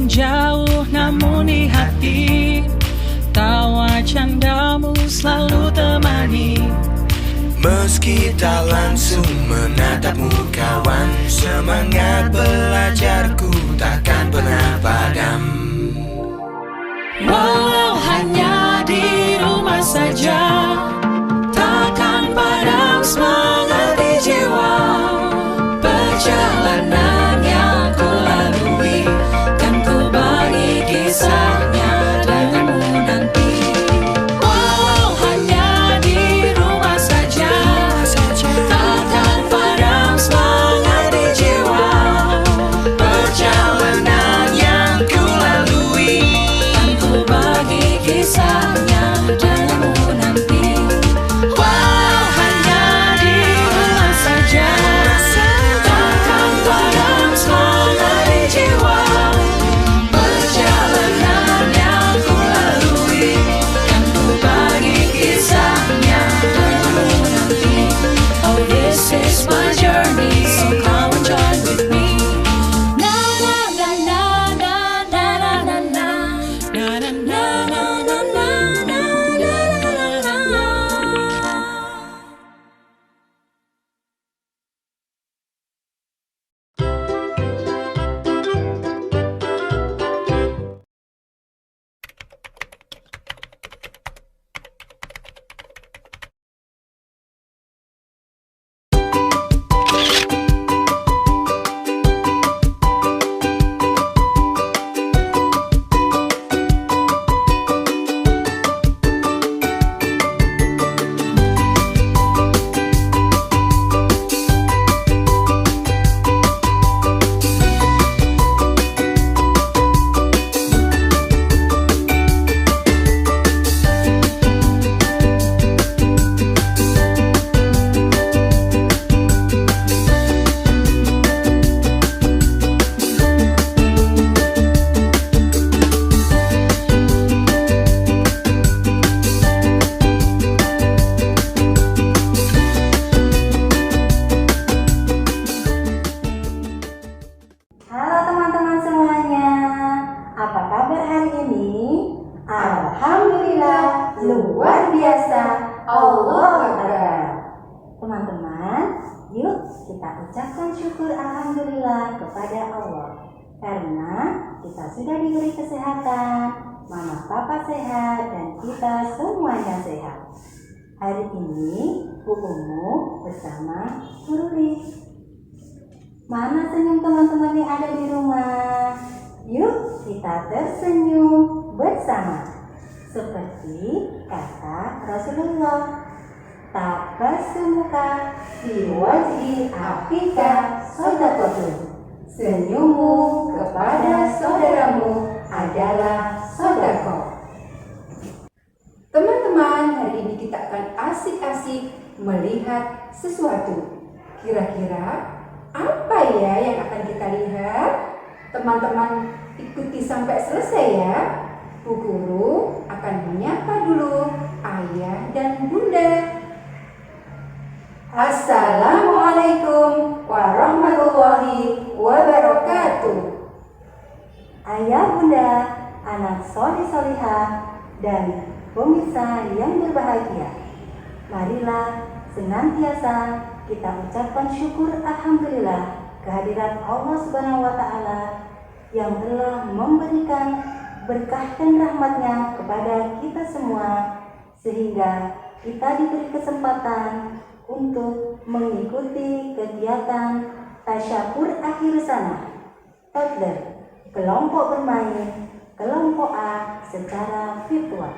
jauh namun di hati, tawa candamu selalu temani. Meski tak langsung menatapmu kawan, semangat belajarku takkan pernah padam. Walau hanya di rumah saja, takkan padam semangat di jiwa. Perjalanan yang ku lalui, kan ku bagi kisahnya denganmu nanti. Walau hanya di rumah saja, takkan padam semangat di jiwa. Perjalanan yang ku lalui, kan ku bagi kisahnya denganmu nanti. Walau hanya di rumah saja, takkan padam semangat di jiwa. Perjalanan yang ku lalui, kan ku bagi kisahnya denganmu nanti. Oh, this is my journey, so come and join with me. Na na na na na na na na na. Na na na na na na na na na na. Halo teman-teman semuanya, apa kabar hari ini? Alhamdulillah, luar biasa, Allahu Akbar. Teman-teman, yuk kita ucapkan syukur Alhamdulillah kepada Allah, karena kita sudah diberi kesehatan, mama papa sehat, dan kita semuanya sehat. Hari ini Bu Umu bersama Bu Ruli. Mana senyum teman-teman yang ada di rumah? Yuk kita tersenyum bersama. Seperti kata Rasulullah, tabassumuka fi wajhi akhika shadaqatun. Senyummu kepada saudaramu adalah sedekah. Teman-teman, hari ini kita akan asik-asik melihat sesuatu. Kira-kira apa ya yang akan kita lihat? Teman-teman ikuti sampai selesai ya. Bu Guru akan menyapa dulu ayah dan bunda. Assalamualaikum warahmatullahi wabarakatuh. Ayah bunda, anak soleh solihah, dan pemirsa yang berbahagia, marilah senantiasa kita ucapkan syukur Alhamdulillah kehadirat Allah Subhanahu wa Ta'ala yang telah memberikan berkah dan rahmatnya kepada kita semua, sehingga kita diberi kesempatan untuk mengikuti kegiatan tasyakur akhir sana, toddler, kelompok bermain, kelompok A secara virtual.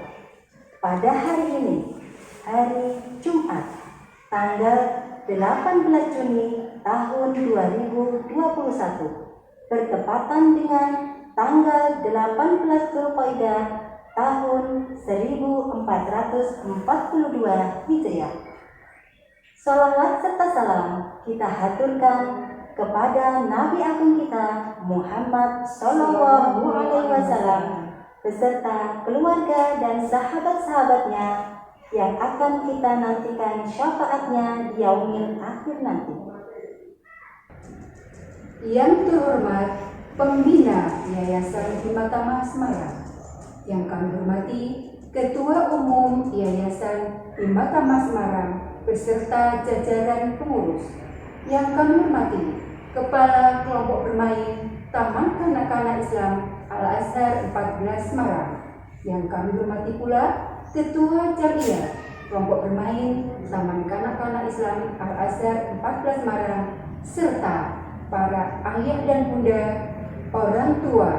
Pada hari ini, hari Jumat, tanggal 18 Juni tahun 2021, bertepatan dengan tanggal 18 Dzulqa'dah tahun 1442 Hijriah. Salawat serta salam kita haturkan kepada Nabi Agung kita Muhammad Sallallahu Alaihi Wasallam beserta keluarga dan sahabat-sahabatnya yang akan kita nantikan syafaatnya di yaumil akhir nanti. Yang terhormat Pembina Yayasan Himatama Semarang. Yang kami hormati Ketua Umum Yayasan Himatama Semarang beserta jajaran pengurus. Yang kami hormati Kepala Kelompok Bermain Taman Kanak-kanak Islam Al-Azhar 14 Semarang. Yang kami hormati pula Ketua Jamiah Kelompok Bermain Taman Kanak-kanak Islam Al-Azhar 14 Semarang serta para ayah dan bunda, orang tua,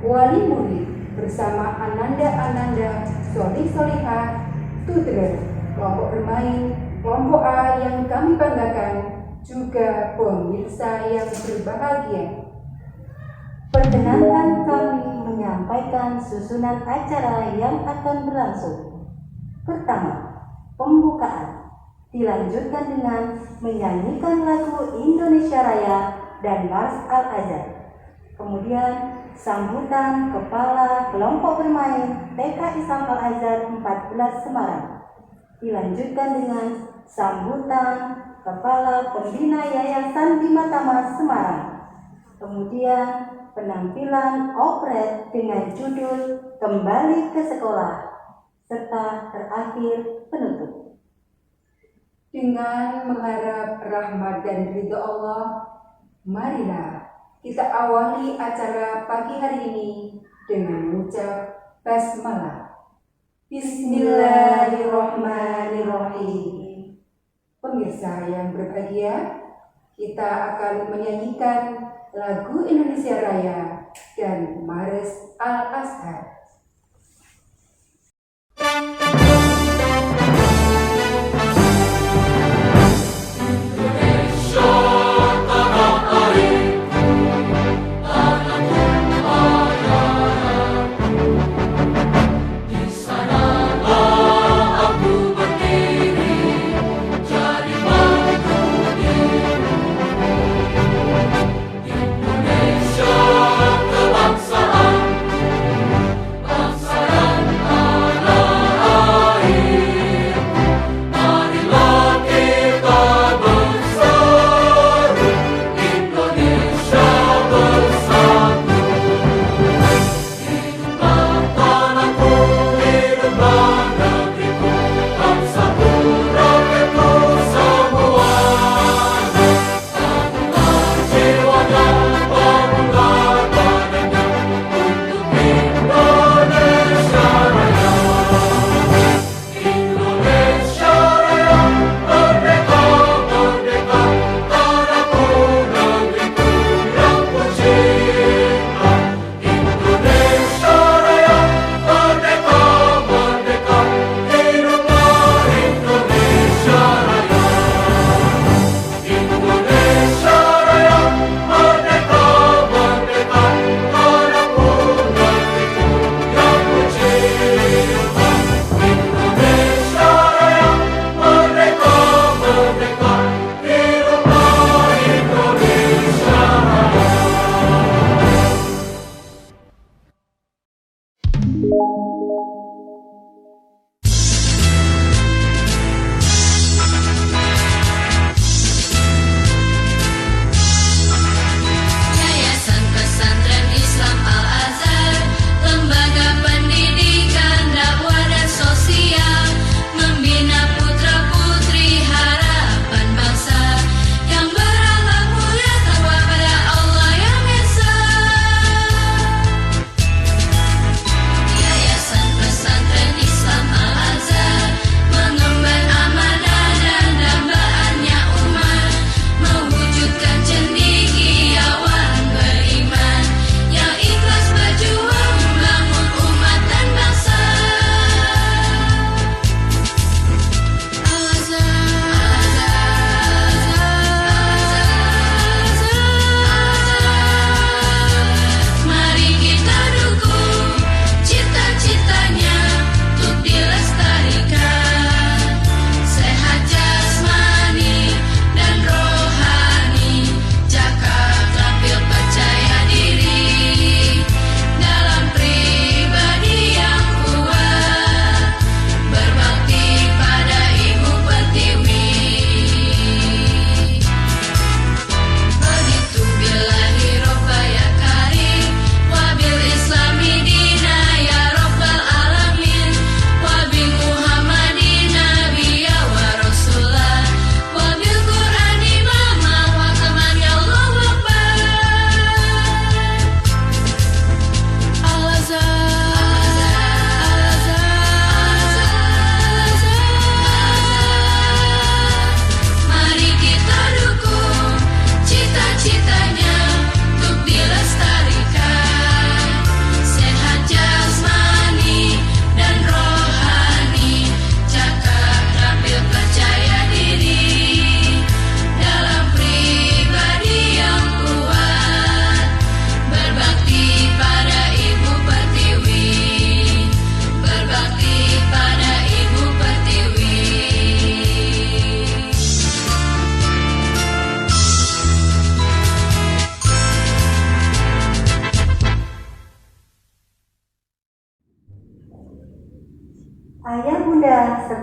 wali murid bersama ananda-ananda, solih-solihah, tutor, kelompok bermain, kelompok A yang kami banggakan, juga pemirsa yang berbahagia. Perkenankan kami menyampaikan susunan acara yang akan berlangsung. Pertama, pembukaan, dilanjutkan dengan menyanyikan lagu Indonesia Raya dan Mars Al-Azhar. Kemudian sambutan Kepala Kelompok Bermain TK Islam Al-Azhar 14 Semarang. Dilanjutkan dengan sambutan Kepala Pembina Yayasan Himatama Semarang. Kemudian penampilan operet dengan judul Kembali ke Sekolah, serta terakhir penutup. Dengan mengharap rahmat dan ridho Allah, marilah kita awali acara pagi hari ini dengan mengucap basmalah. Bismillahirrahmanirrahim. Pemirsa yang berbahagia, kita akan menyanyikan lagu Indonesia Raya dan Mars Al-Azhar.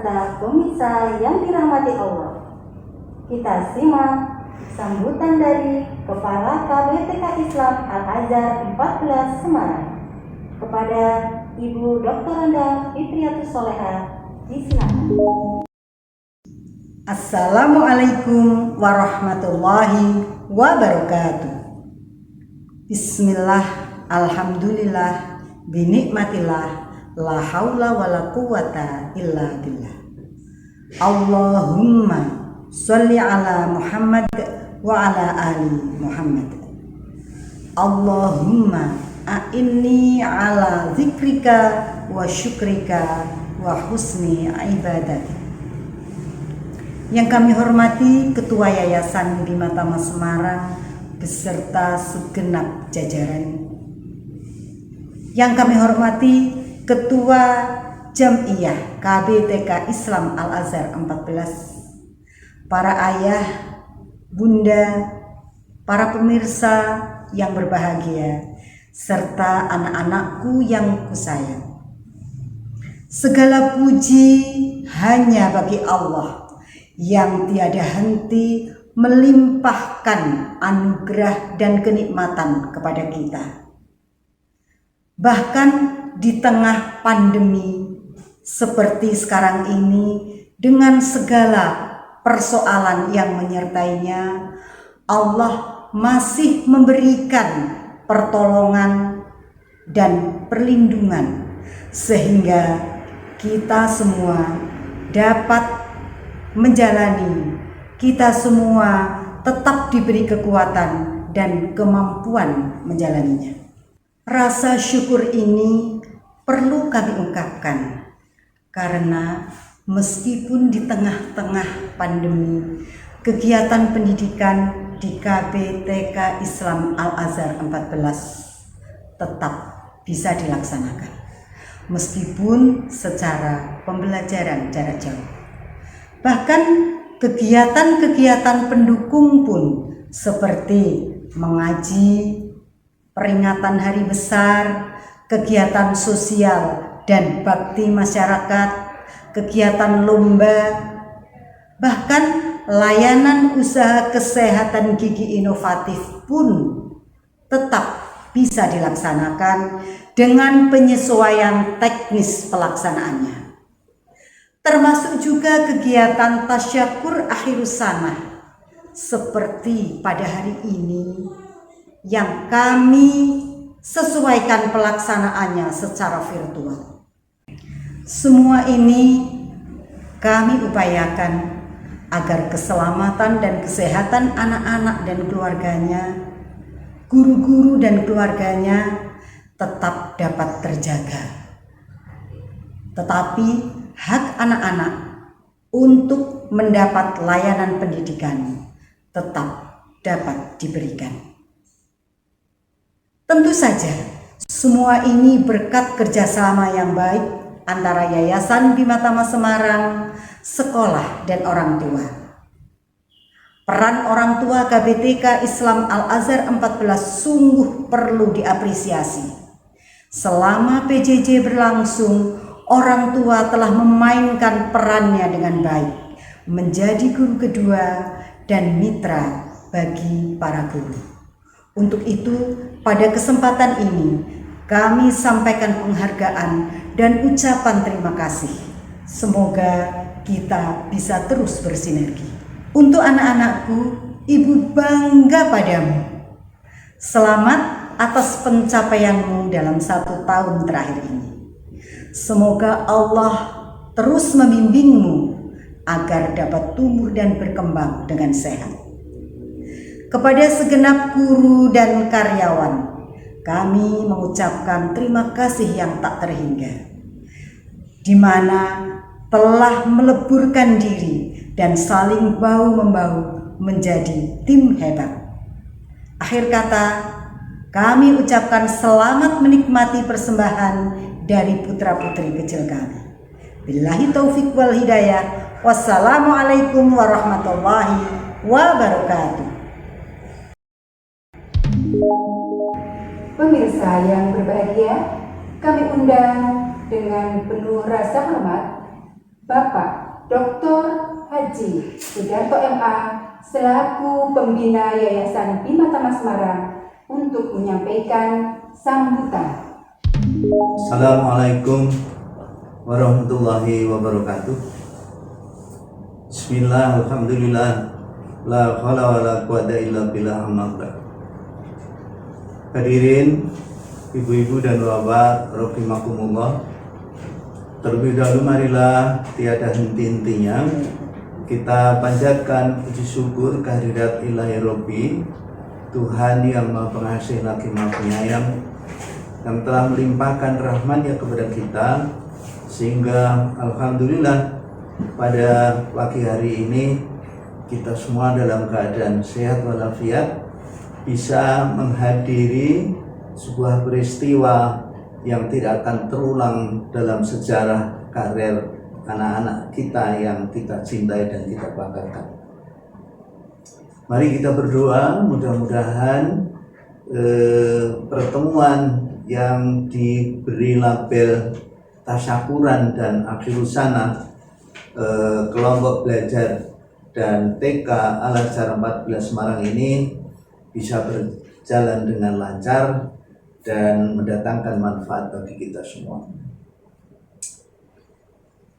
serta pemirsa yang dirahmati Allah. Kita simak sambutan dari Kepala KBTK Islam Al-Azhar 14 Semarang kepada Ibu Dr. Anda Fitriatus Soleha. Disilakan. Assalamualaikum warahmatullahi wabarakatuh. Bismillah, alhamdulillah, binikmatillah, la haula wala quwata illa billah. Allahumma sholli ala Muhammad wa ala ali Muhammad. Allahumma a'inni ala zikrika wa syukrika wa husni ibadatik. Yang kami hormati Ketua Yayasan Bima Tama Semarang beserta segenap jajaran. Yang kami hormati Ketua Jam'iyah KBTK Islam Al-Azhar 14, para ayah, bunda, para pemirsa yang berbahagia, serta anak-anakku yang kusayang. Segala puji hanya bagi Allah yang tiada henti melimpahkan anugerah dan kenikmatan kepada kita. Bahkan di tengah pandemi seperti sekarang ini, dengan segala persoalan yang menyertainya, Allah masih memberikan pertolongan dan perlindungan sehingga kita semua dapat menjalani, kita semua tetap diberi kekuatan dan kemampuan menjalaninya. Rasa syukur ini perlu kami ungkapkan karena meskipun di tengah-tengah pandemi, kegiatan pendidikan di KBTK Islam Al-Azhar 14 tetap bisa dilaksanakan meskipun secara pembelajaran jarak jauh. Bahkan kegiatan-kegiatan pendukung pun seperti mengaji, peringatan hari besar, kegiatan sosial dan bakti masyarakat, kegiatan lomba, bahkan layanan usaha kesehatan gigi inovatif pun tetap bisa dilaksanakan dengan penyesuaian teknis pelaksanaannya. Termasuk juga kegiatan tasyakur akhirus sanah seperti pada hari ini yang kami sesuaikan pelaksanaannya secara virtual. Semua ini kami upayakan agar keselamatan dan kesehatan anak-anak dan keluarganya, guru-guru dan keluarganya tetap dapat terjaga. Tetapi hak anak-anak untuk mendapat layanan pendidikan tetap dapat diberikan. Tentu saja semua ini berkat kerjasama yang baik antara Yayasan Bima Tama Semarang, sekolah dan orang tua. Peran orang tua KBTK Islam Al-Azhar 14 sungguh perlu diapresiasi. Selama PJJ berlangsung, orang tua telah memainkan perannya dengan baik, menjadi guru kedua dan mitra bagi para guru. Untuk itu, pada kesempatan ini, kami sampaikan penghargaan dan ucapan terima kasih. Semoga kita bisa terus bersinergi. Untuk anak-anakku, Ibu bangga padamu. Selamat atas pencapaianmu dalam 1 tahun terakhir ini. Semoga Allah terus membimbingmu agar dapat tumbuh dan berkembang dengan sehat. Kepada segenap guru dan karyawan, kami mengucapkan terima kasih yang tak terhingga, di mana telah meleburkan diri dan saling bahu-membahu menjadi tim hebat. Akhir kata, kami ucapkan selamat menikmati persembahan dari putra-putri kecil kami. Billahi taufik wal hidayah. Wassalamualaikum warahmatullahi wabarakatuh. Pemirsa yang berbahagia, kami undang dengan penuh rasa hormat Bapak Dr. Haji Sudarto MA selaku pembina Yayasan Bima Tama Semarang untuk menyampaikan sambutan. Assalamualaikum warahmatullahi wabarakatuh. Bismillah, alhamdulillah, la haula wa la quwata illa billah, amma ba'd. Hadirin ibu-ibu dan bapak rahimakumullah. Terlebih dahulu marilah tiada henti-hentinya kita panjatkan puji syukur kehadirat Ilahi Robbi, Tuhan yang Maha Pengasih lagi Maha Penyayang, yang telah melimpahkan rahmat-Nya kepada kita, sehingga alhamdulillah pada pagi hari ini kita semua dalam keadaan sehat walafiat bisa menghadiri sebuah peristiwa yang tidak akan terulang dalam sejarah karir anak-anak kita yang kita cintai dan kita banggakan. Mari kita berdoa, mudah-mudahan pertemuan yang diberi label tasyakuran dan akhilusana kelompok belajar dan TK Al-Azhar 14 Semarang ini bisa berjalan dengan lancar dan mendatangkan manfaat bagi kita semua.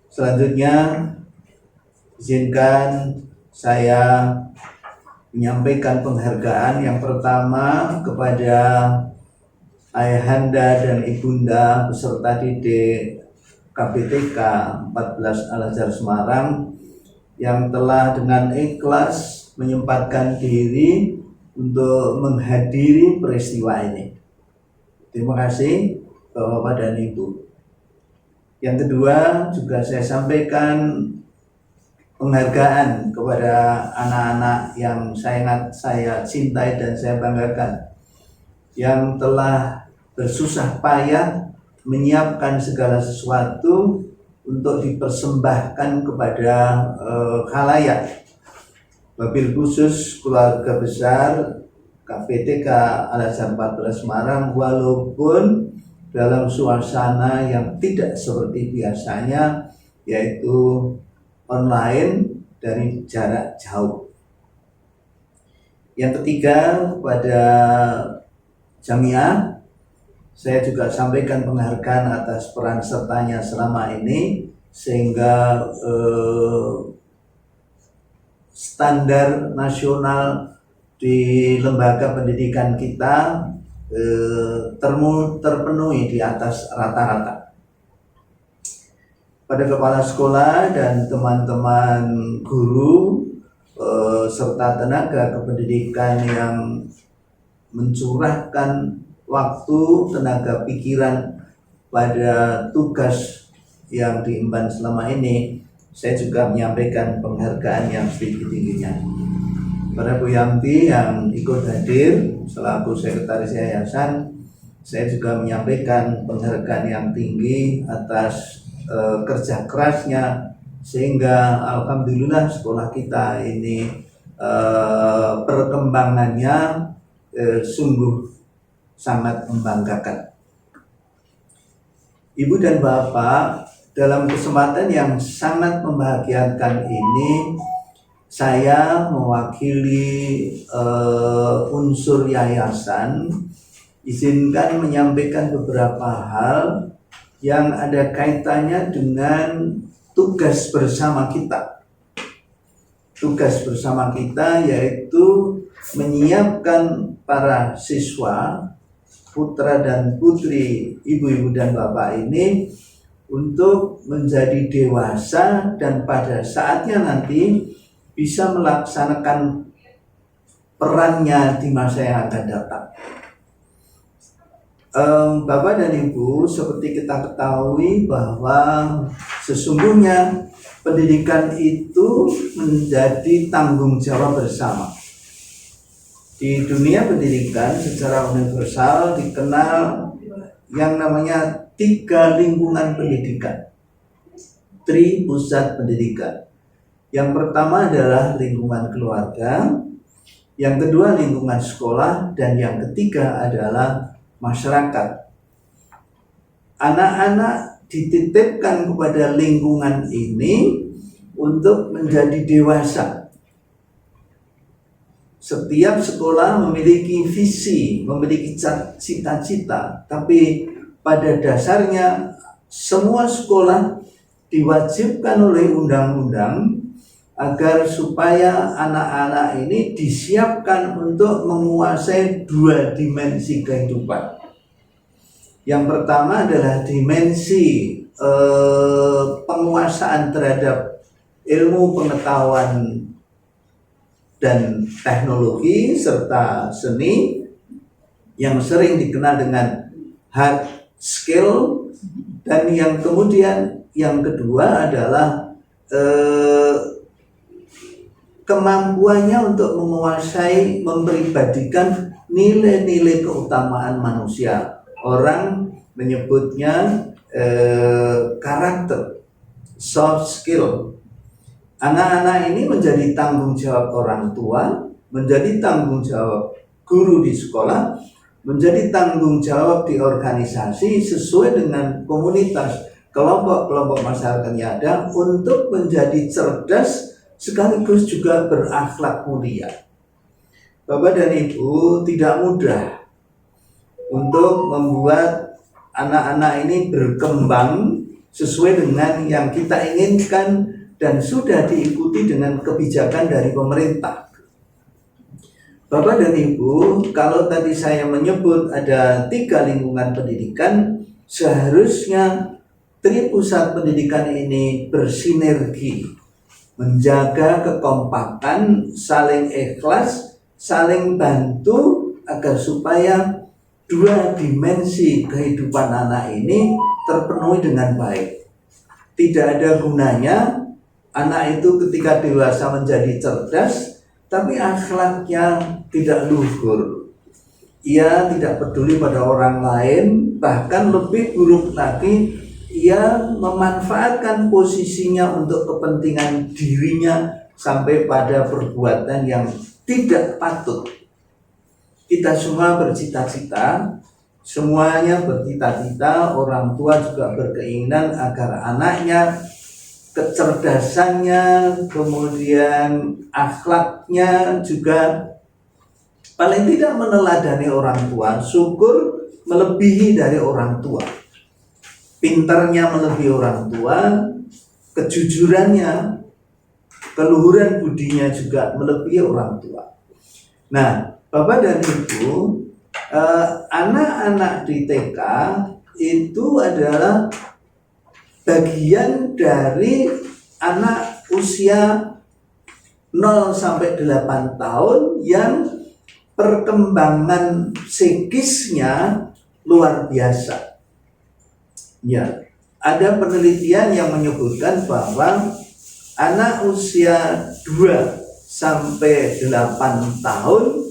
Selanjutnya, izinkan saya menyampaikan penghargaan yang pertama kepada ayahanda dan ibunda peserta didik KBTK 14 Al-Azhar Semarang yang telah dengan ikhlas menyempatkan diri untuk menghadiri peristiwa ini. Terima kasih Bapak dan Ibu. Yang kedua, juga saya sampaikan penghargaan kepada anak-anak yang sangat saya cintai dan saya banggakan, yang telah bersusah payah menyiapkan segala sesuatu untuk dipersembahkan kepada khalayak. Wabil khusus keluarga besar KBTK Al-Azhar 14 Semarang, walaupun dalam suasana yang tidak seperti biasanya, yaitu online dari jarak jauh. Yang ketiga, pada Jamiah, saya juga sampaikan penghargaan atas peran sertanya selama ini, sehingga standar nasional di lembaga pendidikan kita terpenuhi di atas rata-rata. Pada kepala sekolah dan teman-teman guru serta tenaga kependidikan yang mencurahkan waktu, tenaga pikiran pada tugas yang diemban selama ini, saya juga menyampaikan penghargaan yang setinggi-tingginya. Pada Bu Yanti yang ikut hadir selaku sekretaris yayasan, saya juga menyampaikan penghargaan yang tinggi atas kerja kerasnya, sehingga alhamdulillah sekolah kita ini perkembangannya sungguh sangat membanggakan. Ibu dan Bapak, dalam kesempatan yang sangat membahagiakan ini, saya mewakili unsur yayasan, izinkan menyampaikan beberapa hal yang ada kaitannya dengan tugas bersama kita. Tugas bersama kita yaitu menyiapkan para siswa, putra dan putri, ibu-ibu dan bapak ini untuk menjadi dewasa dan pada saatnya nanti bisa melaksanakan perannya di masa yang akan datang. Bapak dan Ibu, seperti kita ketahui bahwa sesungguhnya pendidikan itu menjadi tanggung jawab bersama. Di dunia pendidikan secara universal dikenal yang namanya 3 lingkungan pendidikan, 3 pusat pendidikan. Yang pertama adalah lingkungan keluarga, yang kedua lingkungan sekolah, dan yang ketiga adalah masyarakat. Anak-anak dititipkan kepada lingkungan ini untuk menjadi dewasa. Setiap sekolah memiliki visi, memiliki cita-cita, tapi pada dasarnya semua sekolah diwajibkan oleh undang-undang agar supaya anak-anak ini disiapkan untuk menguasai dua dimensi kehidupan. Yang pertama adalah dimensi penguasaan terhadap ilmu pengetahuan dan teknologi serta seni yang sering dikenal dengan hard skill, dan yang kemudian yang kedua adalah kemampuannya untuk menguasai, mempribadikan nilai-nilai keutamaan manusia. Orang menyebutnya karakter, soft skill. Anak-anak ini menjadi tanggung jawab orang tua, menjadi tanggung jawab guru di sekolah, menjadi tanggung jawab di organisasi sesuai dengan komunitas, kelompok-kelompok masyarakat yang ada untuk menjadi cerdas sekaligus juga berakhlak mulia. Bapak dan Ibu, tidak mudah untuk membuat anak-anak ini berkembang sesuai dengan yang kita inginkan dan sudah diikuti dengan kebijakan dari pemerintah. Bapak dan Ibu, kalau tadi saya menyebut ada 3 lingkungan pendidikan, seharusnya Tripusat Pendidikan ini bersinergi, menjaga kekompakan, saling ikhlas, saling bantu agar supaya dua dimensi kehidupan anak ini terpenuhi dengan baik. Tidak ada gunanya anak itu ketika dewasa menjadi cerdas, tapi akhlaknya tidak luhur. Ia tidak peduli pada orang lain, bahkan lebih buruk lagi, ia memanfaatkan posisinya untuk kepentingan dirinya sampai pada perbuatan yang tidak patut. Kita semua bercita-cita, semuanya bercita-cita, orang tua juga berkeinginan agar anaknya kecerdasannya, kemudian akhlaknya juga paling tidak meneladani orang tua, syukur melebihi dari orang tua, pintarnya melebihi orang tua, kejujurannya, keluhuran budinya juga melebihi orang tua. Nah, Bapak dan Ibu, anak-anak di TK itu adalah bagian dari anak usia 0 sampai 8 tahun yang perkembangan psikisnya luar biasa. Ya, ada penelitian yang menyebutkan bahwa anak usia 2 sampai 8 tahun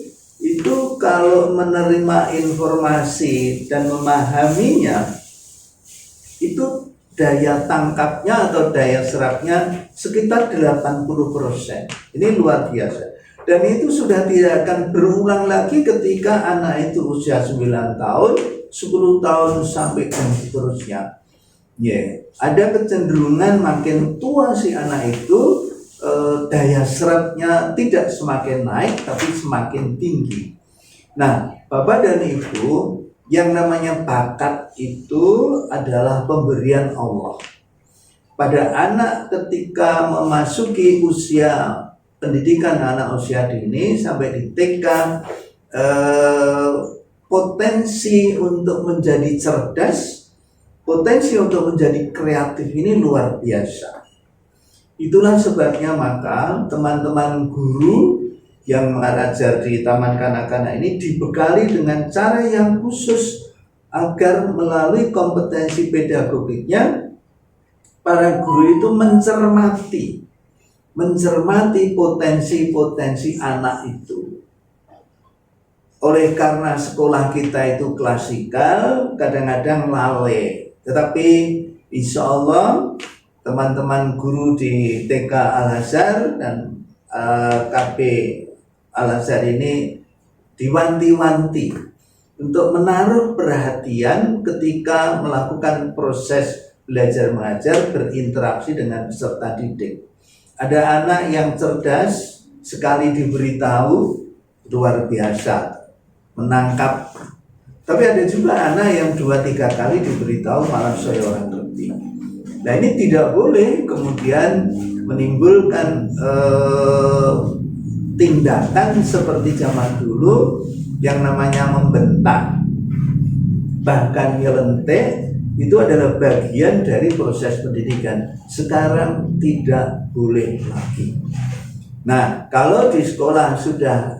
itu kalau menerima informasi dan memahaminya, itu daya tangkapnya atau daya serapnya sekitar 80%. Ini luar biasa. Dan itu sudah tidak akan berulang lagi ketika anak itu usia 9 tahun, 10 tahun sampai dan seterusnya. Ada kecenderungan makin tua si anak itu, daya serapnya tidak semakin naik tapi semakin tinggi. Nah, Bapak dan Ibu, yang namanya bakat itu adalah pemberian Allah. Pada anak ketika memasuki usia pendidikan anak usia dini sampai di TK, potensi untuk menjadi cerdas, potensi untuk menjadi kreatif ini luar biasa. Itulah sebabnya maka teman-teman guru yang mengajar di taman kanak-kanak ini dibekali dengan cara yang khusus agar melalui kompetensi pedagogiknya para guru itu mencermati potensi-potensi anak itu. Oleh karena sekolah kita itu klasikal, kadang-kadang lalai, tetapi insya Allah teman-teman guru di TK Al-Azhar dan KB Al-Azhar ini diwanti-wanti untuk menaruh perhatian ketika melakukan proses belajar mengajar, berinteraksi dengan peserta didik. Ada anak yang cerdas, sekali diberitahu luar biasa, menangkap. Tapi ada juga anak yang 2-3 kali diberitahu malah saya orang ngerti. Nah ini tidak boleh kemudian menimbulkan tindakan seperti zaman dulu yang namanya membentak, bahkan nyelentek. Itu adalah bagian dari proses pendidikan. Sekarang tidak boleh lagi. Nah, kalau di sekolah sudah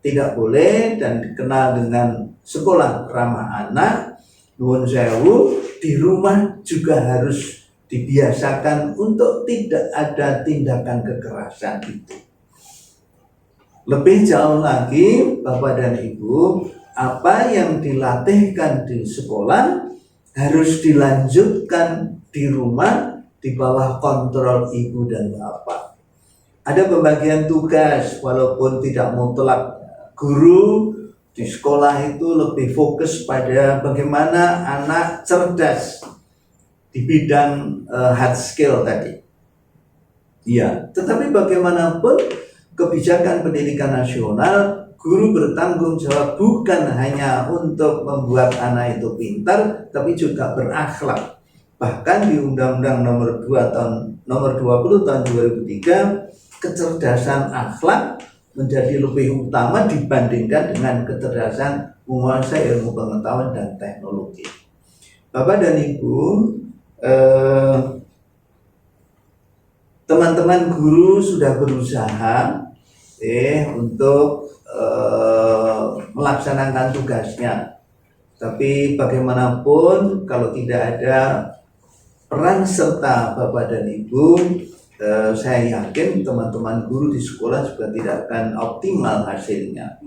tidak boleh dan dikenal dengan sekolah ramah anak, nuwun sewu, di rumah juga harus dibiasakan untuk tidak ada tindakan kekerasan itu. Lebih jauh lagi, Bapak dan Ibu, apa yang dilatihkan di sekolah harus dilanjutkan di rumah di bawah kontrol ibu dan bapak. Ada pembagian tugas, walaupun tidak mutlak. Guru di sekolah itu lebih fokus pada bagaimana anak cerdas di bidang hard skill tadi. Ya, tetapi bagaimanapun kebijakan pendidikan nasional, guru bertanggung jawab bukan hanya untuk membuat anak itu pintar, tapi juga berakhlak. Bahkan di Undang-Undang nomor 20 tahun 2003, kecerdasan akhlak menjadi lebih utama dibandingkan dengan kecerdasan menguasai ilmu pengetahuan dan teknologi. Bapak dan Ibu, teman-teman guru sudah berusaha untuk melaksanakan tugasnya, tapi bagaimanapun kalau tidak ada peran serta Bapak dan Ibu, saya yakin teman-teman guru di sekolah juga tidak akan optimal hasilnya.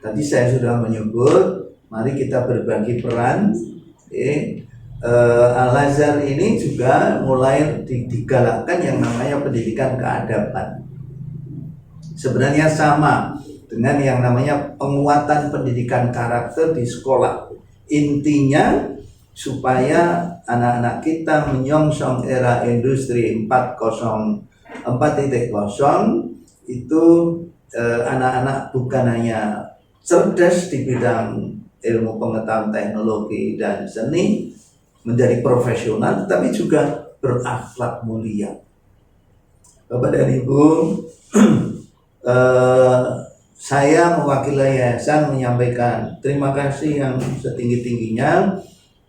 Tadi saya sudah menyebut, mari kita berbagi peran. Al-Azhar ini juga mulai digalakkan yang namanya pendidikan keadaban. Sebenarnya sama dengan yang namanya penguatan pendidikan karakter di sekolah. Intinya supaya anak-anak kita menyongsong era industri 4.0 itu anak-anak bukan hanya cerdas di bidang ilmu pengetahuan teknologi dan seni, menjadi profesional, tetapi juga berakhlak mulia. Bapak dan Ibu, saya mewakili yayasan menyampaikan terima kasih yang setinggi-tingginya.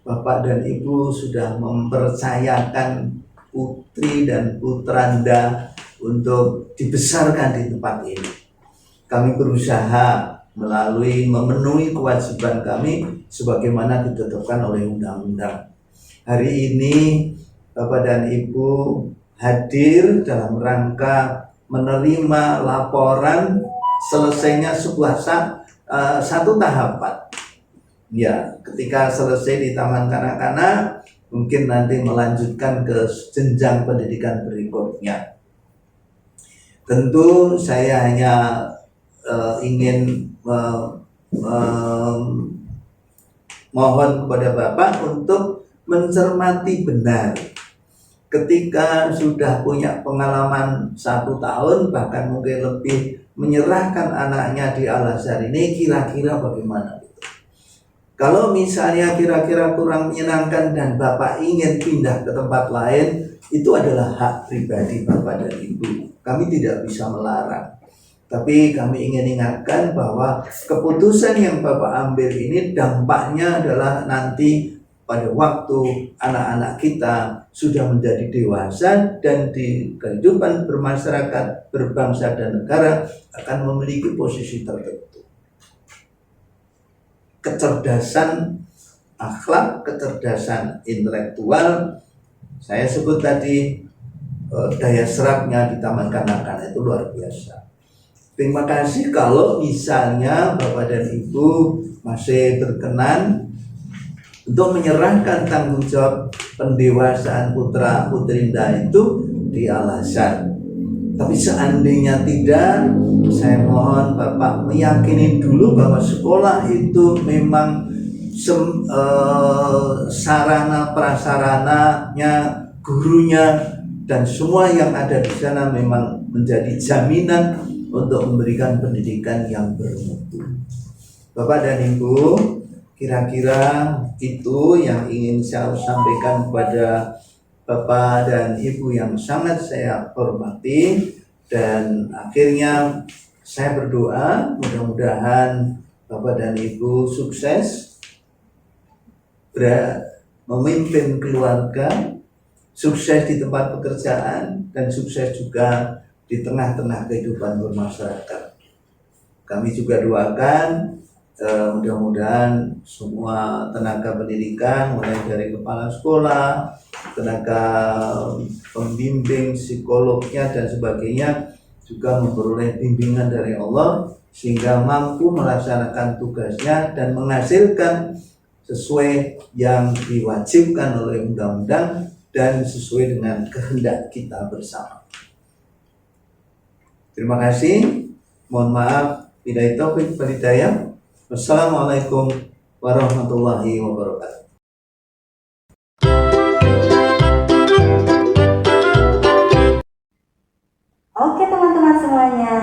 Bapak dan Ibu sudah mempercayakan putri dan putranda untuk dibesarkan di tempat ini. Kami berusaha memenuhi kewajiban kami sebagaimana ditetapkan oleh undang-undang. Hari ini Bapak dan Ibu hadir dalam rangka menerima laporan selesainya satu tahapan. Ya, ketika selesai di Taman Kanak-kanak, mungkin nanti melanjutkan ke jenjang pendidikan berikutnya. Tentu saya hanya ingin mohon kepada Bapak untuk mencermati benar. Ketika sudah punya pengalaman 1 tahun, bahkan mungkin lebih, menyerahkan anaknya di Al-Azhar ini, kira-kira bagaimana? Kalau misalnya kira-kira kurang menyenangkan dan Bapak ingin pindah ke tempat lain, itu adalah hak pribadi Bapak dan Ibu. Kami tidak bisa melarang. Tapi kami ingin ingatkan bahwa keputusan yang Bapak ambil ini dampaknya adalah nanti pada waktu anak-anak kita sudah menjadi dewasa dan di kehidupan bermasyarakat, berbangsa dan negara akan memiliki posisi tertentu. Kecerdasan akhlak, kecerdasan intelektual, saya sebut tadi daya serapnya di Taman Kanak-kanak itu luar biasa. Terima kasih kalau misalnya Bapak dan Ibu masih berkenan untuk menyerahkan tanggung jawab pendewasaan putra putrinda itu di Al-Azhar. Tapi seandainya tidak, saya mohon Bapak meyakini dulu bahwa sekolah itu memang sarana prasarananya, gurunya, dan semua yang ada di sana memang menjadi jaminan untuk memberikan pendidikan yang bermutu. Bapak dan Ibu, kira-kira itu yang ingin saya sampaikan kepada Bapak dan Ibu yang sangat saya hormati. Dan akhirnya saya berdoa mudah-mudahan Bapak dan Ibu sukses memimpin keluarga, sukses di tempat pekerjaan, dan sukses juga di tengah-tengah kehidupan bermasyarakat. Kami juga doakan mudah-mudahan semua tenaga pendidikan, mulai dari kepala sekolah, tenaga pembimbing, psikolognya, dan sebagainya, juga memperoleh bimbingan dari Allah sehingga mampu melaksanakan tugasnya dan menghasilkan sesuai yang diwajibkan oleh undang-undang dan sesuai dengan kehendak kita bersama. Terima kasih. Mohon maaf. Billahi taufiq wal hidayah. Wassalamualaikum warahmatullahi wabarakatuh. Oke teman-teman semuanya,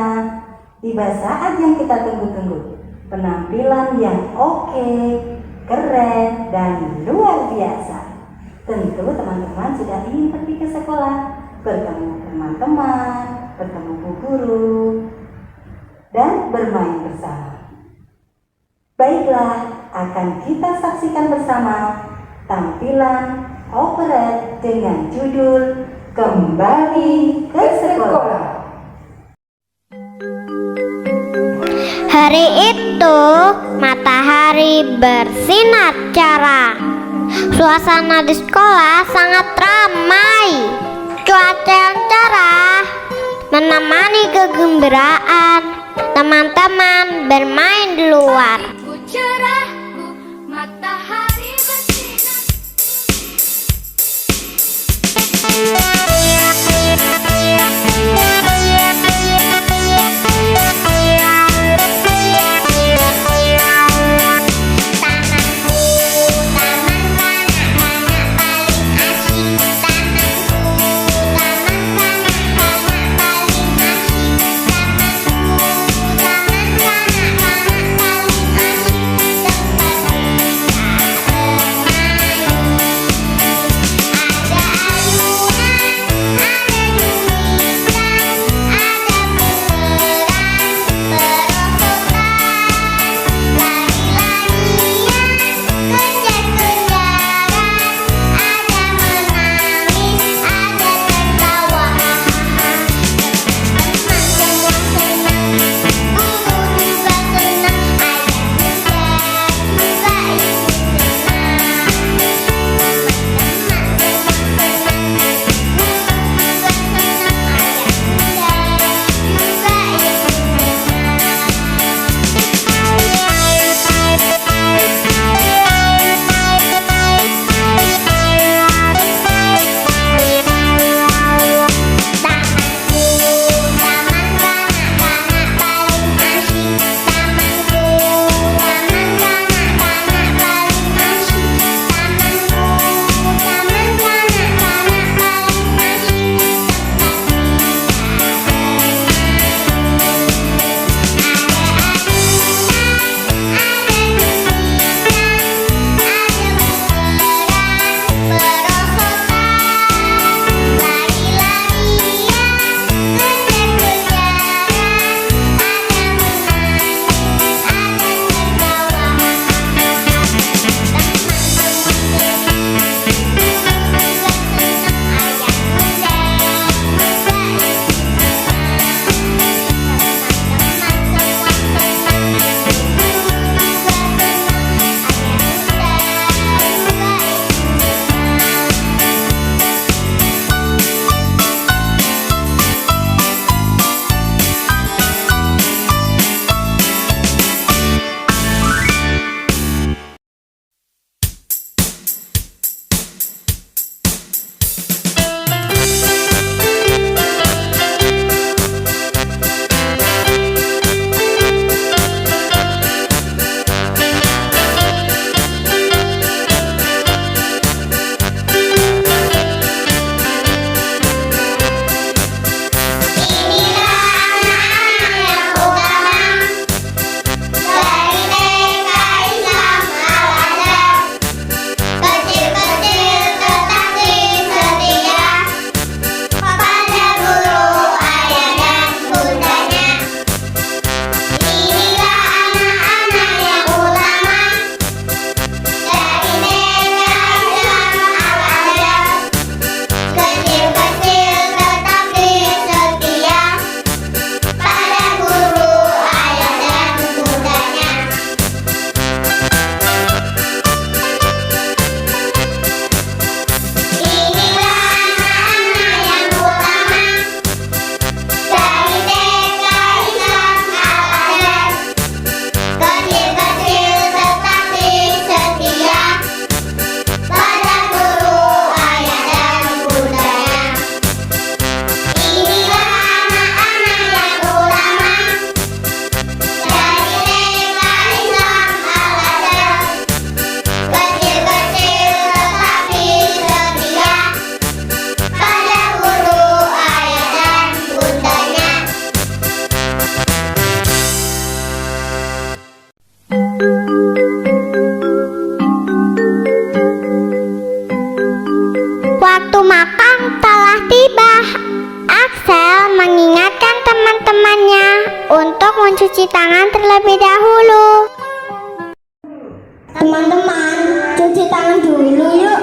tiba saat yang kita tunggu-tunggu. Penampilan yang oke, keren, dan luar biasa. Tentu teman-teman sudah ingin pergi ke sekolah, bertemu teman-teman, bertemu bu guru, dan bermain bersama. Baiklah, akan kita saksikan bersama tampilan operet dengan judul Kembali ke Sekolah. Hari itu matahari bersinar cerah. Suasana di sekolah sangat ramai. Cuaca yang cerah menemani kegembiraan teman-teman bermain di luar. Cerahku, matahari bersinar. mencuci tangan terlebih dahulu. Teman-teman, cuci tangan dulu yuk.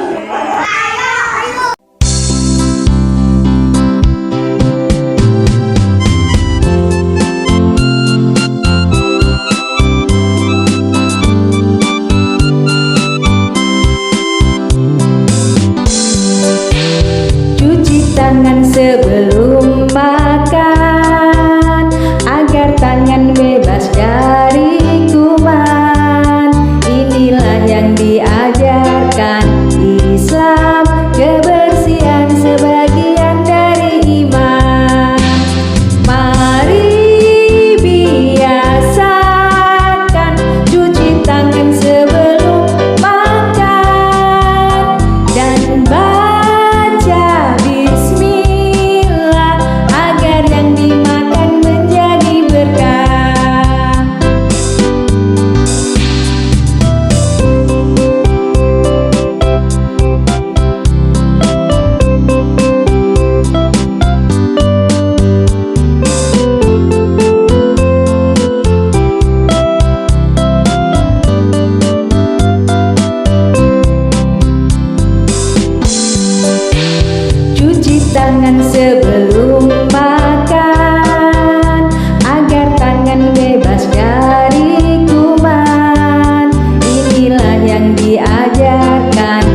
Cuci tangan sebelum makan agar tangan bebas dari kuman. Inilah yang diajarkan Islam, kebersihan sebagian dari iman. Mari biasakan cuci tangan sebelum makan dan baca bismillah agar yang dimakan menjadi berkah. Cuci tangan sebelum makan agar tangan bebas dari kuman. Inilah yang diajarkan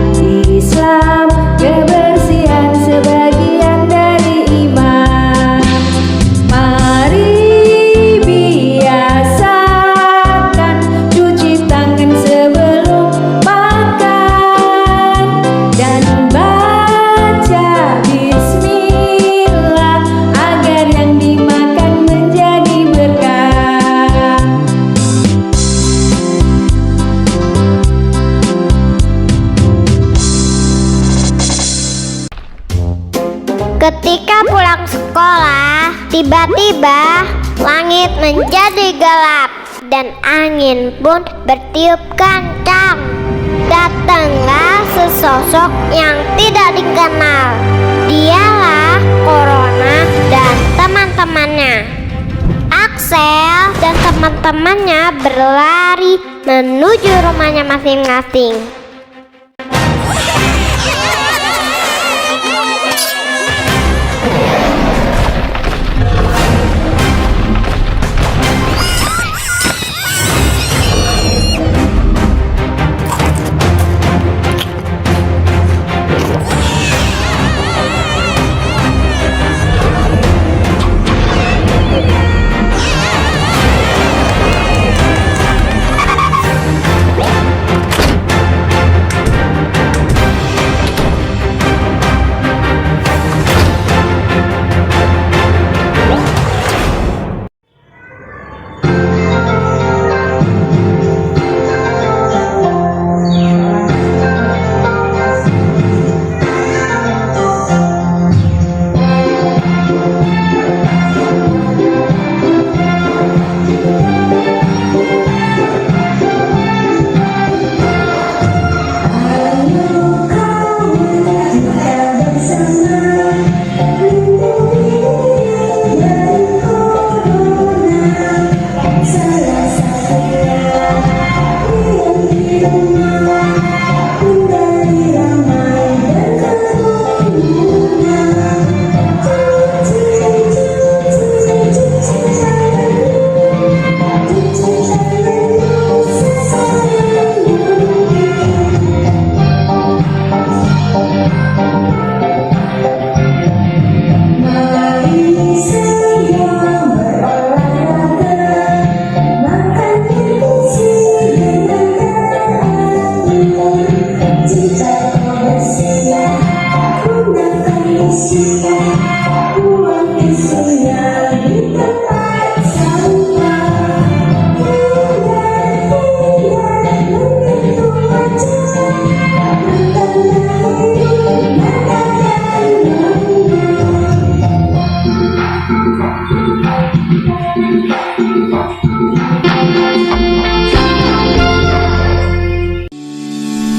Islam, kebersihan sebagian dari iman. Mari biasakan cuci tangan sebelum makan dan baca bismillah agar yang dimakan menjadi berkah. Ketika pulang sekolah, tiba-tiba langit menjadi gelap dan angin pun bertiup kencang. Datanglah sesosok yang tidak dikenal. Dialah Corona dan teman-temannya. Axel dan teman-temannya berlari menuju rumahnya masing-masing.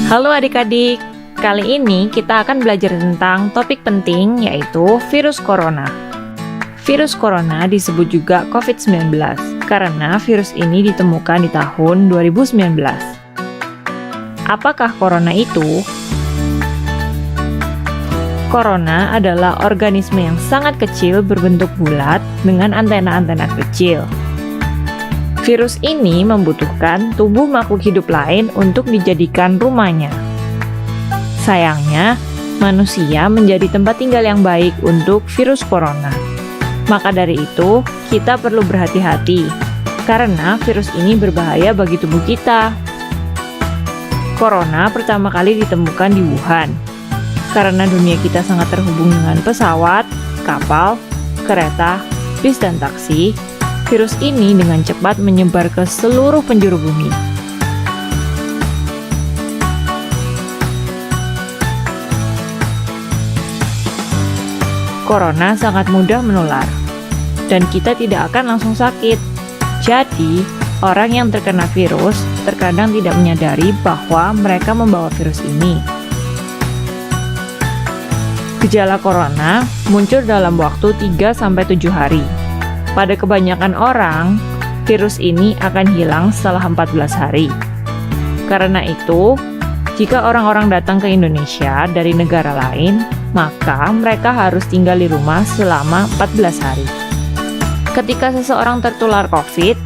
Halo adik-adik, kali ini kita akan belajar tentang topik penting yaitu virus corona. Virus corona disebut juga COVID-19. karena virus ini ditemukan di tahun 2019. Apakah corona itu? Corona adalah organisme yang sangat kecil berbentuk bulat dengan antena-antena kecil. Virus ini membutuhkan tubuh makhluk hidup lain untuk dijadikan rumahnya. Sayangnya, manusia menjadi tempat tinggal yang baik untuk virus corona. Maka dari itu, kita perlu berhati-hati, karena virus ini berbahaya bagi tubuh kita. Corona pertama kali ditemukan di Wuhan. Karena dunia kita sangat terhubung dengan pesawat, kapal, kereta, bis, dan taksi, virus ini dengan cepat menyebar ke seluruh penjuru bumi. Corona sangat mudah menular, dan kita tidak akan langsung sakit. Jadi, orang yang terkena virus terkadang tidak menyadari bahwa mereka membawa virus ini. Gejala corona muncul dalam waktu 3-7 hari. Pada kebanyakan orang, virus ini akan hilang setelah 14 hari. Karena itu, jika orang-orang datang ke Indonesia dari negara lain, maka mereka harus tinggal di rumah selama 14 hari. Ketika seseorang tertular COVID,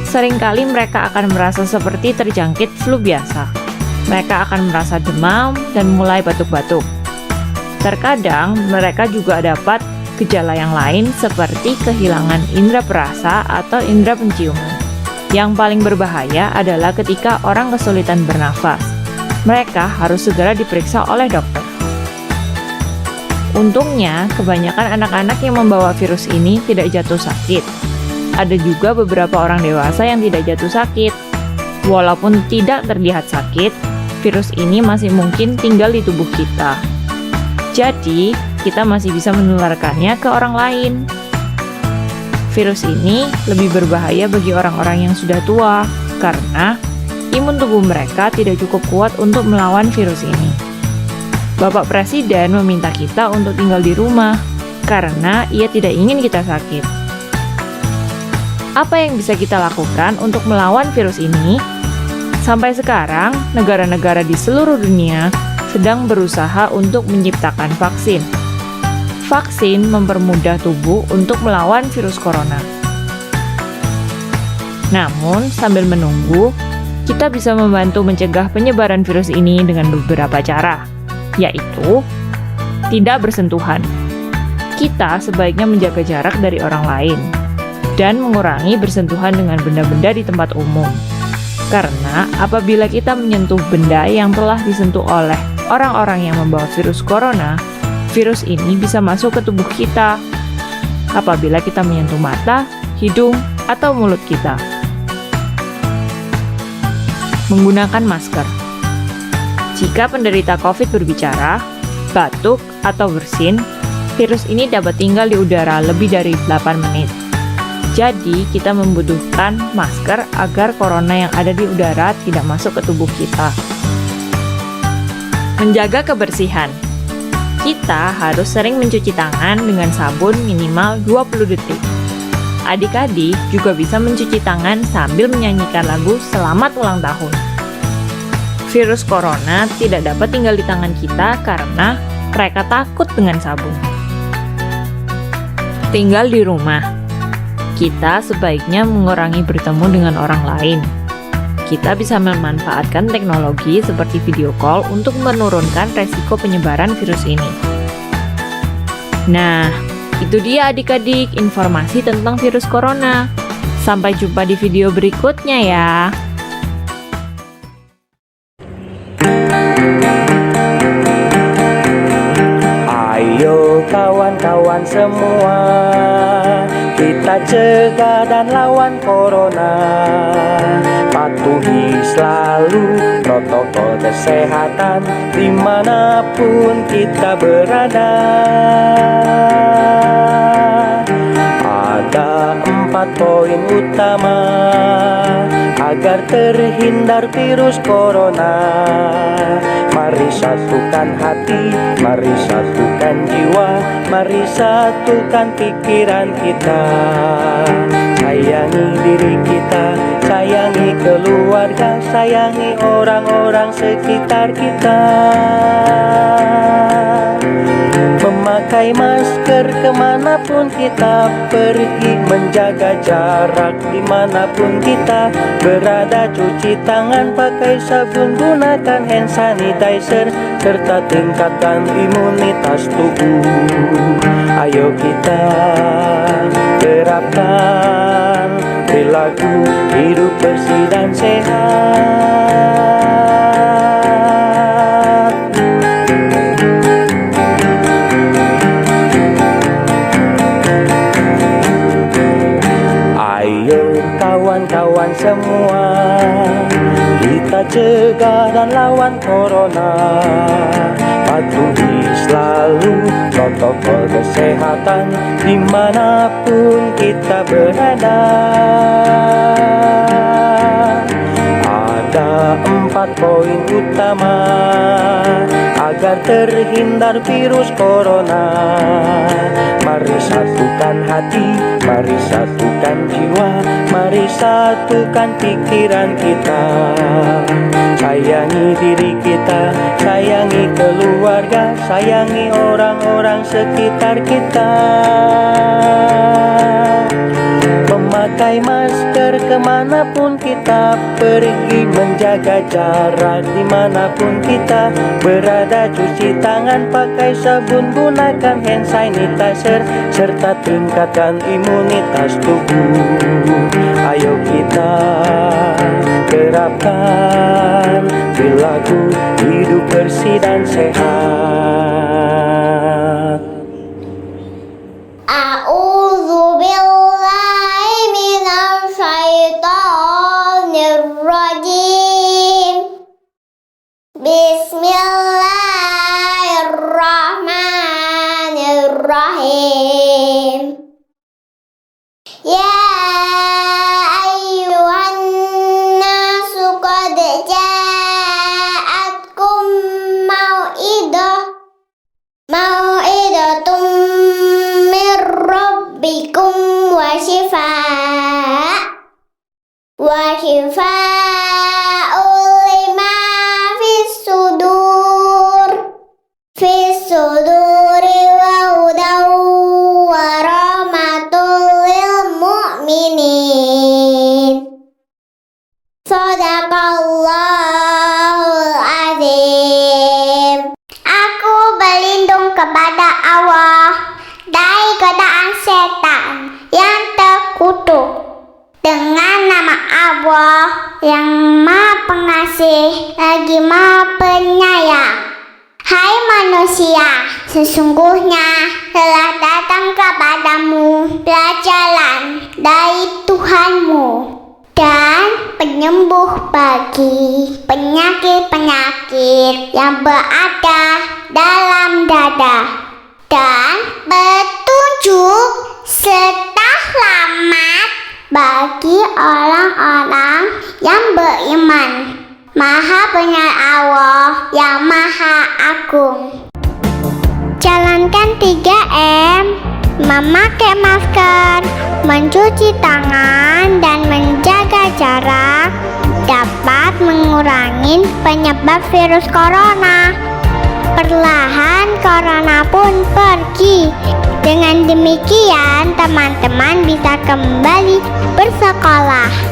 seringkali mereka akan merasa seperti terjangkit flu biasa. Mereka akan merasa demam dan mulai batuk-batuk. Terkadang mereka juga dapat gejala yang lain seperti kehilangan indera perasa atau indera penciuman. Yang paling berbahaya adalah ketika orang kesulitan bernafas. Mereka harus segera diperiksa oleh dokter. Untungnya, kebanyakan anak-anak yang membawa virus ini tidak jatuh sakit. Ada juga beberapa orang dewasa yang tidak jatuh sakit. Walaupun tidak terlihat sakit, virus ini masih mungkin tinggal di tubuh kita. Jadi, kita masih bisa menularkannya ke orang lain. Virus ini lebih berbahaya bagi orang-orang yang sudah tua, karena imun tubuh mereka tidak cukup kuat untuk melawan virus ini. Bapak Presiden meminta kita untuk tinggal di rumah, karena ia tidak ingin kita sakit. Apa yang bisa kita lakukan untuk melawan virus ini? Sampai sekarang, negara-negara di seluruh dunia sedang berusaha untuk menciptakan vaksin. Vaksin mempermudah tubuh untuk melawan virus corona. Namun, sambil menunggu, kita bisa membantu mencegah penyebaran virus ini dengan beberapa cara, yaitu tidak bersentuhan. Kita sebaiknya menjaga jarak dari orang lain dan mengurangi bersentuhan dengan benda-benda di tempat umum. Karena apabila kita menyentuh benda yang telah disentuh oleh orang-orang yang membawa virus corona, virus ini bisa masuk ke tubuh kita apabila kita menyentuh mata, hidung, atau mulut kita. Menggunakan masker. Jika penderita COVID berbicara, batuk, atau bersin, virus ini dapat tinggal di udara lebih dari 8 menit. Jadi, kita membutuhkan masker agar corona yang ada di udara tidak masuk ke tubuh kita. Menjaga kebersihan. Kita harus sering mencuci tangan dengan sabun minimal 20 detik. Adik-adik juga bisa mencuci tangan sambil menyanyikan lagu Selamat Ulang Tahun. Virus corona tidak dapat tinggal di tangan kita karena mereka takut dengan sabun. Tinggal di rumah. Kita sebaiknya mengurangi bertemu dengan orang lain. Kita bisa memanfaatkan teknologi seperti video call untuk menurunkan resiko penyebaran virus ini. Nah, itu dia adik-adik informasi tentang virus corona. Sampai jumpa di video berikutnya ya. Ayo kawan-kawan semua, kita cegah dan lawan corona. Patuhi selalu protokol kesehatan dimanapun kita berada. Ada 4 poin utama agar terhindar virus corona. Mari satukan hati, mari satukan jiwa, mari satukan pikiran kita. Sayangi diri kita, sayangi keluarga, sayangi orang-orang sekitar kita. Memakai masker kemanapun kita pergi, menjaga jarak dimanapun kita berada, cuci tangan pakai sabun, gunakan hand sanitizer, serta tingkatkan imunitas tubuh. Ayo kita terapkan perilaku hidup bersih dan sehat. Ayo kawan-kawan semua, kita cegah dan lawan corona. Patuhi selalu protokol kesehatan dimanapun kita berada. Ada 4 poin utama agar terhindar virus corona. Mari satukan hati, mari satukan jiwa, mari satukan pikiran kita. Sayangi diri kita, sayangi keluarga, sayangi orang-orang sekitar kita. Memakai masker kemanapun kita pergi, menjaga jarak dimanapun kita berada, cuci tangan pakai sabun, gunakan hand sanitizer, serta tingkatkan imunitas tubuh. Ayo kita terapkan perilaku hidup bersih dan sehat. Bismillahirrahmanirrahim. Ya ayyuhan nasu qad ja'atkum mau'idatum mir rabbikum wa shifaa'un lima fis suduri wa hudaw wa rahmatul lil mu'minin. Shadaqallahul azim. Aku berlindung kepada Allah dari godaan setan yang terkutuk dengan nama Allah yang Maha Pengasih lagi Maha Penyayang. Hai manusia, sesungguhnya telah datang kepadamu pelajaran dari Tuhanmu dan penyembuh bagi penyakit-penyakit yang berada dalam dada, dan petunjuk serta selamat bagi orang-orang yang beriman. Maha Benar Allah yang Maha Agung. Jalankan 3M, memakai masker, mencuci tangan, dan menjaga jarak dapat mengurangi penyebab virus corona. Perlahan corona pun pergi. Dengan demikian teman-teman bisa kembali bersekolah.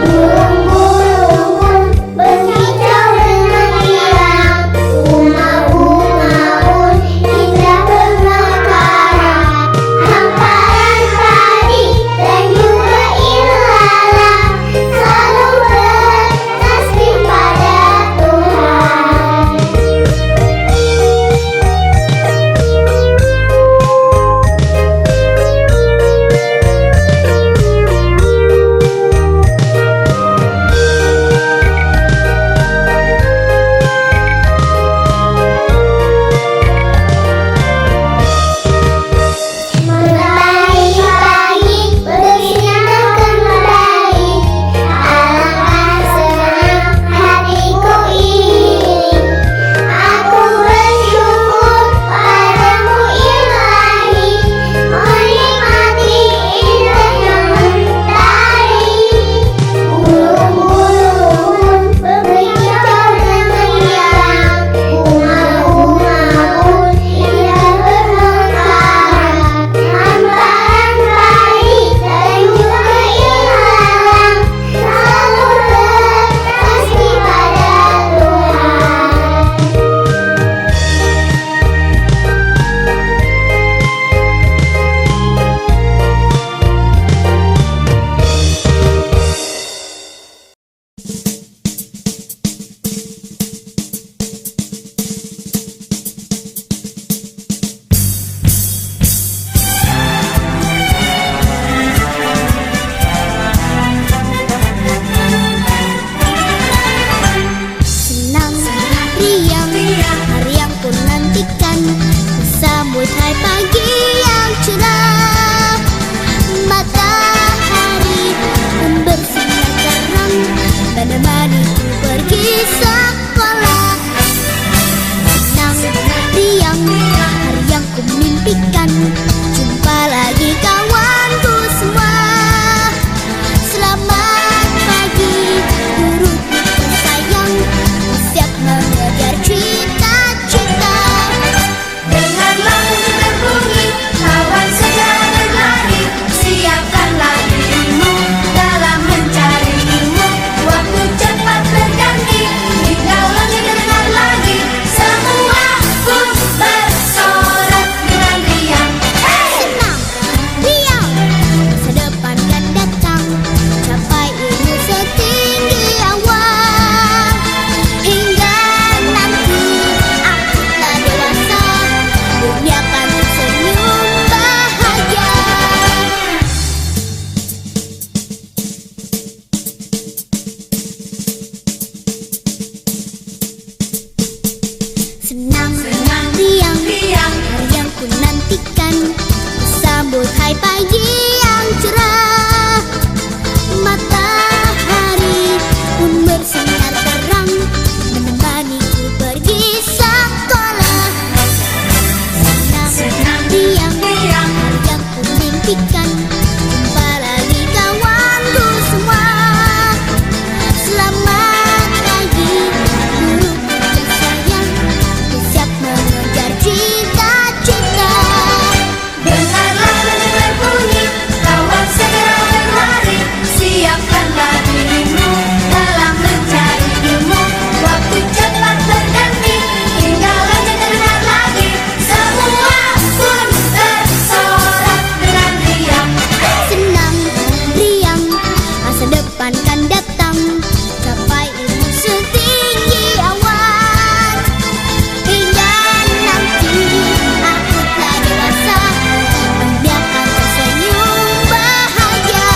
Burung Senang, riang, hari yang ku nantikan, sambut hai pagi yang cerah. Matahari pun bersinar terang, menemaniku pergi sekolah. Senang, riang, hari yang ku mimpikan, jumpa lagi kawanku semua. Selamat pagi, guruku tersayang, siap mengejar cita-cita. Dengarlah musik berbunyi, kawan segera berlari, siapkanlah dirimu dalam mencari ilmu. Waktu cepat berganti, tinggal lagi dengar lagi, semua pun bersorak dengan riang. Senang, riang, masa depan kan datang, capai ilmu setinggi awan. Hingga nanti aku telah dewasa, dunia akan tersenyum bahagia. Senang, riang, hari yang ku nantikan, sambut hai pagi yang cerah. Matahari pun bersinar terang, menemaniku pergi sekolah. Senang, riang, hari yang ku mimpikan, jumpa lagi kawanku semua. Selamat pagi, guruku tersayang, ku siap mengejar cita-cita. Dengarlah musik berbunyi, kawan segera berlari, siapkanlah dirimu dalam mencari ilmu. Waktu cepat berganti, tinggal aja dengar lagi, semua pun bersorak dengan riang. Senang, riang, masa depan kan datang, capai ilmu setinggi awan. Hingga nanti aku telah dewasa, dunia akan tersenyum bahagia.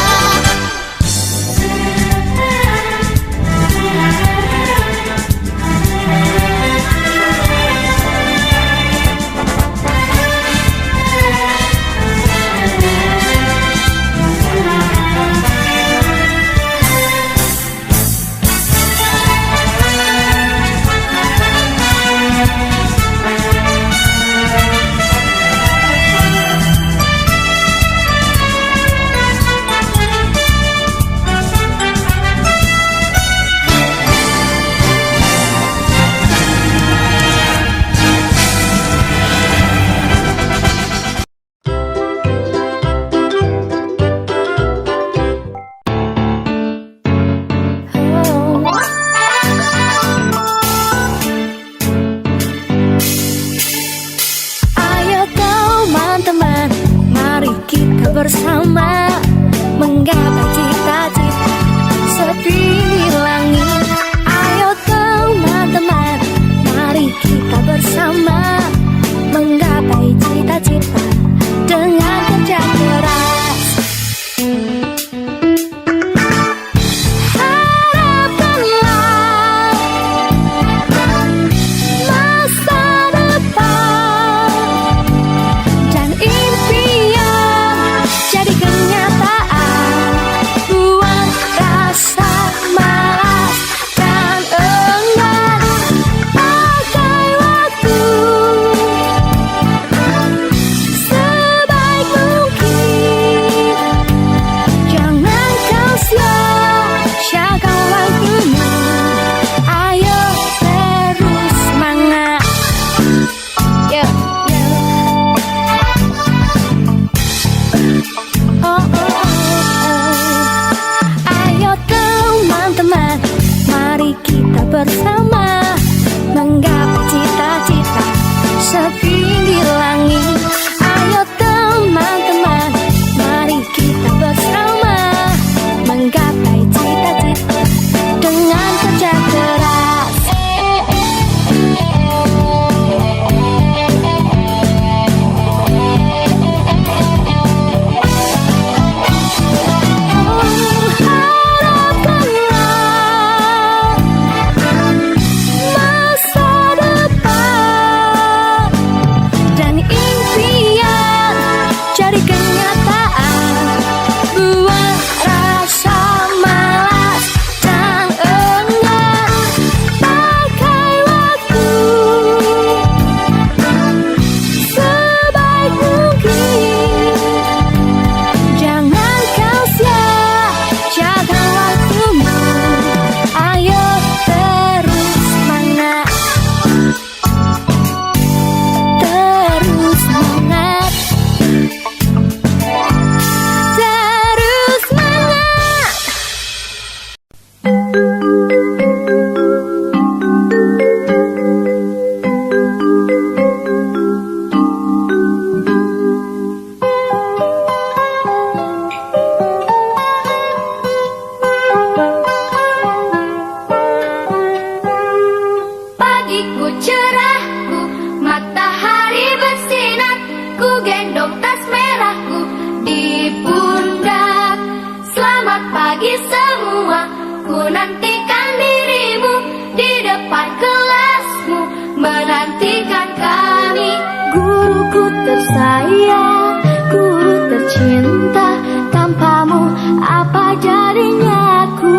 nantikan dirimu di depan kelasmu, menantikan kami. Guruku tersayang, guru tercinta, tanpamu apa jadinya aku?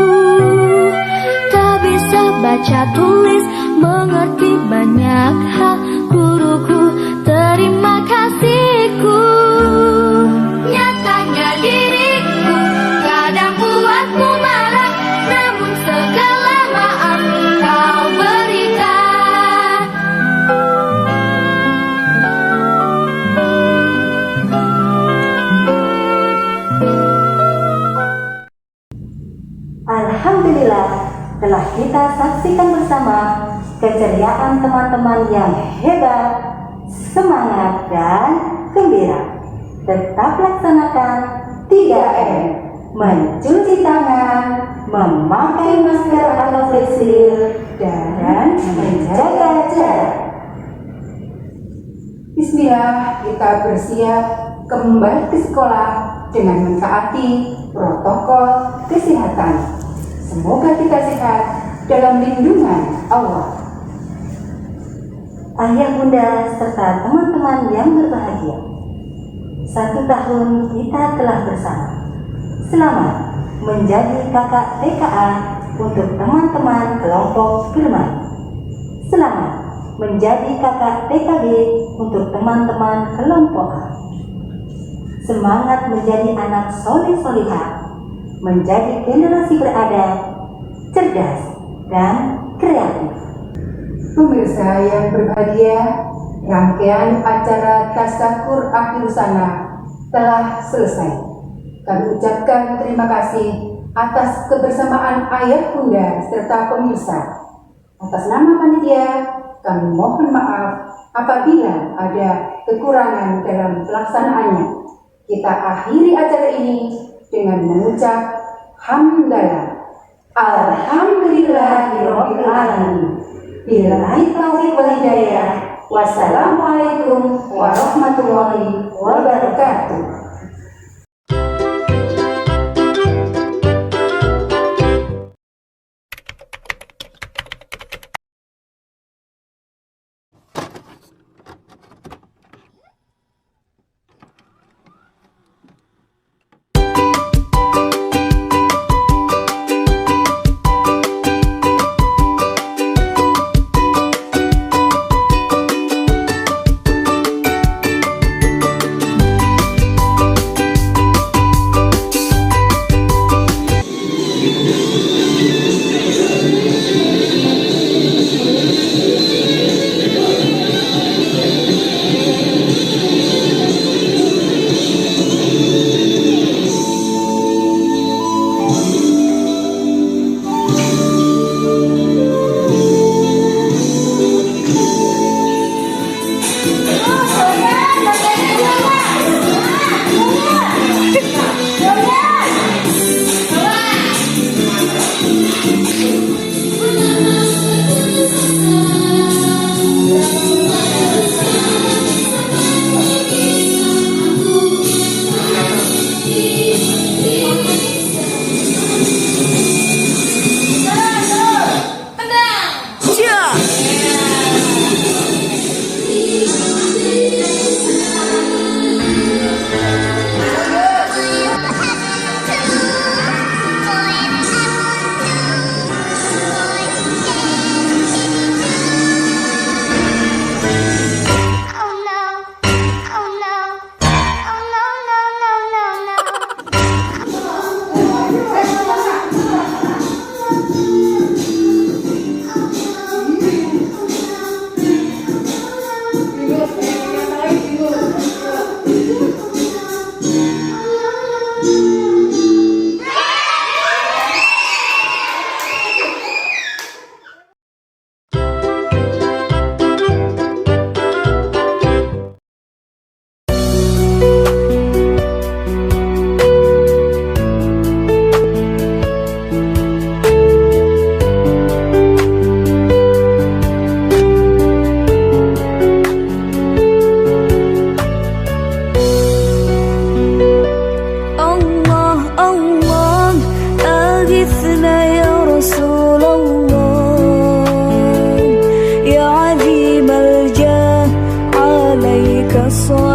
Tak bisa baca tulis, mengerti banyak hal. Guruku, terima kasihku. Nyatanya diriku kadang buatmu marah, namun segala maaf kau berikan. Alhamdulillah, telah kita saksikan bersama keceriaan teman-teman yang hebat, semangat, dan gembira. Tetap laksanakan 3M: mencuci tangan, memakai masker atau face shield, dan menjaga jarak. Bismillah, kita bersiap kembali ke sekolah dengan mentaati protokol kesehatan. Semoga kita sehat dalam lindungan Allah. Ayah, bunda, serta teman-teman yang berbahagia, 1 tahun kita telah bersama. Selamat menjadi kakak TKA untuk teman-teman kelompok bermain. Selamat menjadi kakak TKB untuk teman-teman kelompok A. Semangat menjadi anak soleh-solihah, menjadi generasi beradab, cerdas, dan kreatif. Pemirsa yang berbahagia, rangkaian acara Tasyakur Akhir Sana telah selesai. Kami ucapkan terima kasih atas kebersamaan ayah bunda serta pemirsa. Atas nama panitia, kami mohon maaf apabila ada kekurangan dalam pelaksanaannya. Kita akhiri acara ini dengan mengucap hamdalah. Alhamdulillahirabbil alamin. Billahi taufiq wal hidayah. Wassalamualaikum warahmatullahi wabarakatuh. soul.